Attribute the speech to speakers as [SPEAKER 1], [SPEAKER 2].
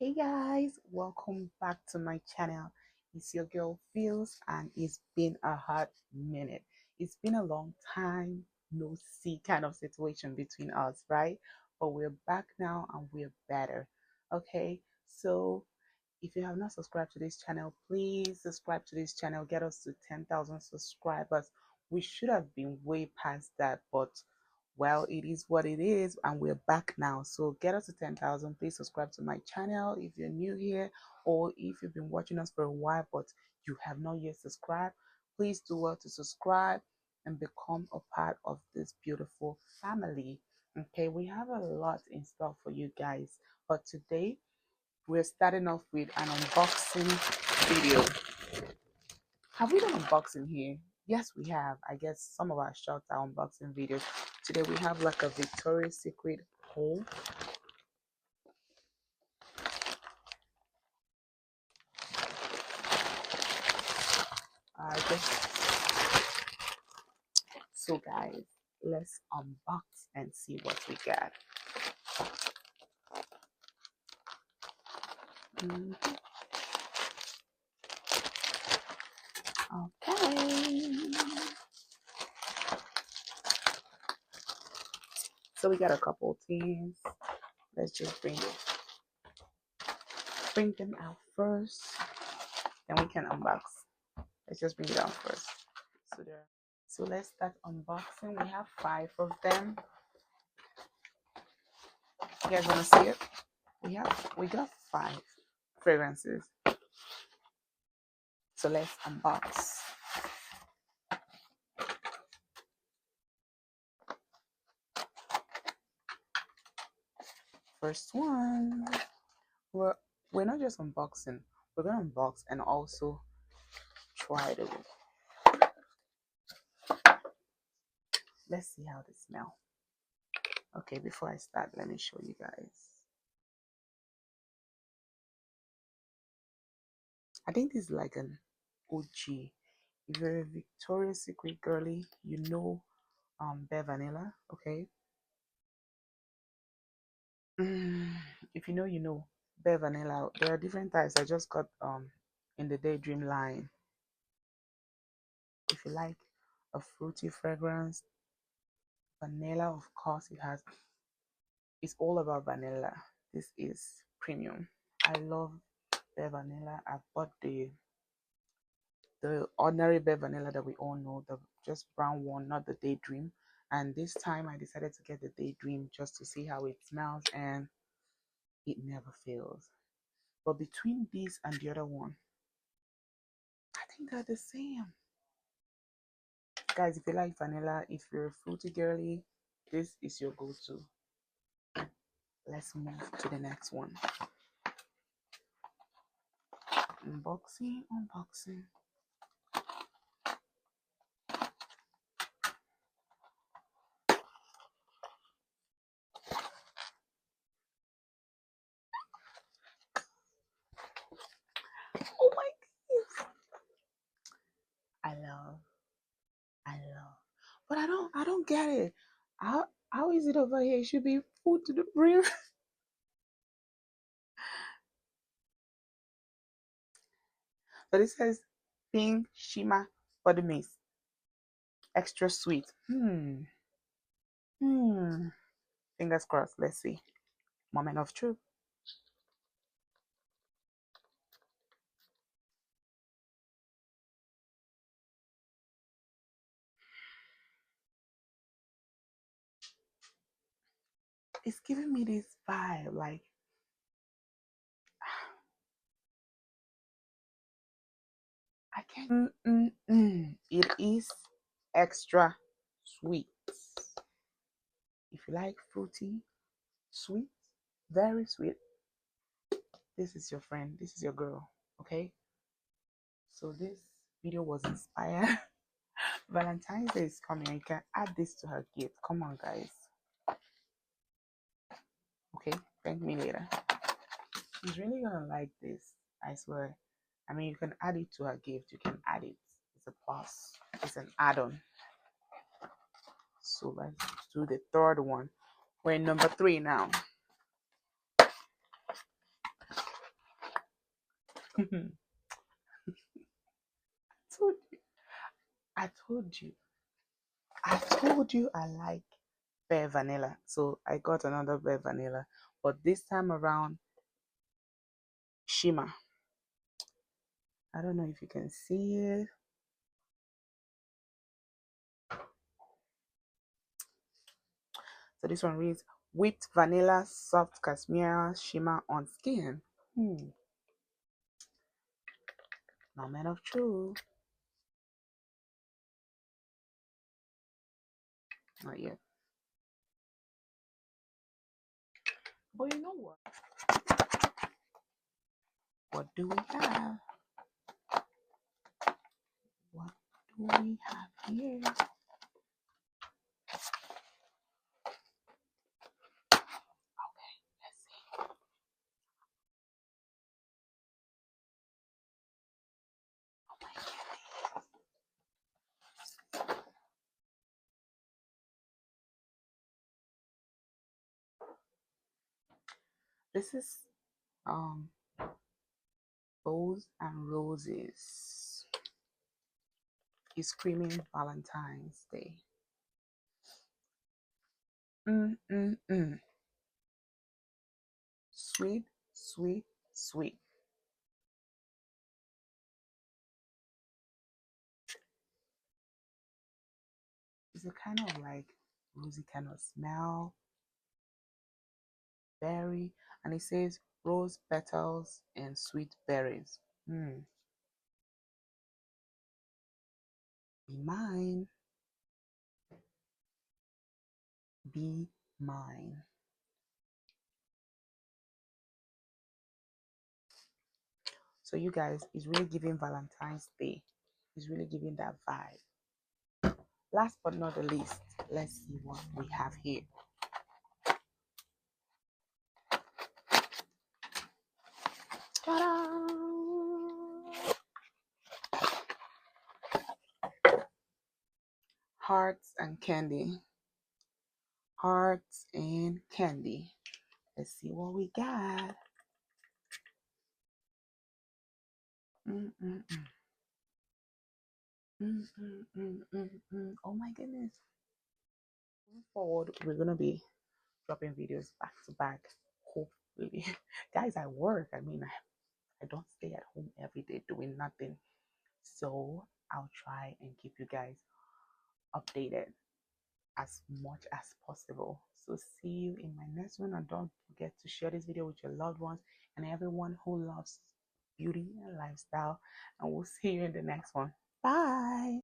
[SPEAKER 1] Hey guys, welcome back to my channel. It's your girl Feels, and it's been a hot minute. It's been a long time no see kind of situation between us, right? But we're back now and we're better. Okay, so if you have not subscribed to this channel, please subscribe to this channel. Get us to 10,000 subscribers. We should have been way past that, but well, it is what it is, and we're back now. So get us to 10,000. Please subscribe to my channel if you're new here, or if you've been watching us for a while but you have not yet subscribed. Please do well to subscribe and become a part of this beautiful family. Okay, we have a lot in store for you guys, but today we're starting off with an unboxing video. Have we done unboxing here? Yes, we have. I guess some of our shorts are unboxing videos. Today we have like a Victoria's Secret haul. I guess so, guys. Let's unbox and see what we got. Mhm. Okay. So we got a couple things. Let's just bring them out first. Then we can unbox. Let's just bring it out first. So let's start unboxing. We have 5 of them. You guys wanna see it? We got 5 fragrances. So let's unbox. First one. We're not just unboxing. We're gonna unbox and also try it. Let's see how they smell. Okay, before I start, let me show you guys. I think this is like an OG. If you're a Victoria's Secret girly, you know Bare Vanilla, okay? If you know, you know. Bare Vanilla. There are different types. I just got in the Daydream line. If you like a fruity fragrance, vanilla, of course, it's all about vanilla. This is premium. I love Bare Vanilla. I bought the ordinary Bare Vanilla that we all know, the just brown one, not the Daydream. And this time I decided to get the Daydream just to see how it smells, and it never fails. But between this and the other one, I think they're the same. Guys, if you like vanilla, if you're a fruity girly, this is your go-to. Let's move to the next one. Unboxing. Oh my goodness. I love, I love. But I don't get it. How is it over here? It should be full to the brim. But it says pink shimmer body mist. Extra sweet. Fingers crossed. Let's see. Moment of truth. It's giving me this vibe like I can't. It is extra sweet. If you like fruity, sweet, very sweet, this is your friend. This is your girl. Okay. So this video was inspired. Valentine's Day is coming. You can add this to her gift. Come on, guys. Okay. Thank me later. She's really gonna like this. I swear. I mean, you can add it to her gift. You can add it. It's a plus. It's an add-on. So let's do the third one. We're in number 3 now. told you, I told you, I told you I like Bare Vanilla. So I got another Bare Vanilla, but this time around, Shimmer. I don't know if you can see it. So this one reads whipped vanilla soft cashmere shimmer on skin. Moment of truth. Not yet. But you know what? What do we have? What do we have here? Okay, let's see. Oh my goodness. This is Bows and Roses. Is screaming Valentine's Day. Sweet, sweet, sweet. It's a kind of like rosy kind of smell. Berry, and it says rose petals and sweet berries. Be mine. Be mine. So you guys, it's really giving Valentine's Day. It's really giving that vibe. Last but not the least, let's see what we have here. Ta-da! Hearts and candy. Hearts and candy. Let's see what we got. Mm-mm-mm. Mm-mm-mm-mm-mm. Oh my goodness. Moving forward, we're gonna be dropping videos back to back. Hopefully, guys, I work. I mean, I don't stay at home every day doing nothing. So I'll try and keep you guys updated as much as possible. So see you in my next one, and don't forget to share this video with your loved ones and everyone who loves beauty and lifestyle. And we'll see you in the next one. Bye.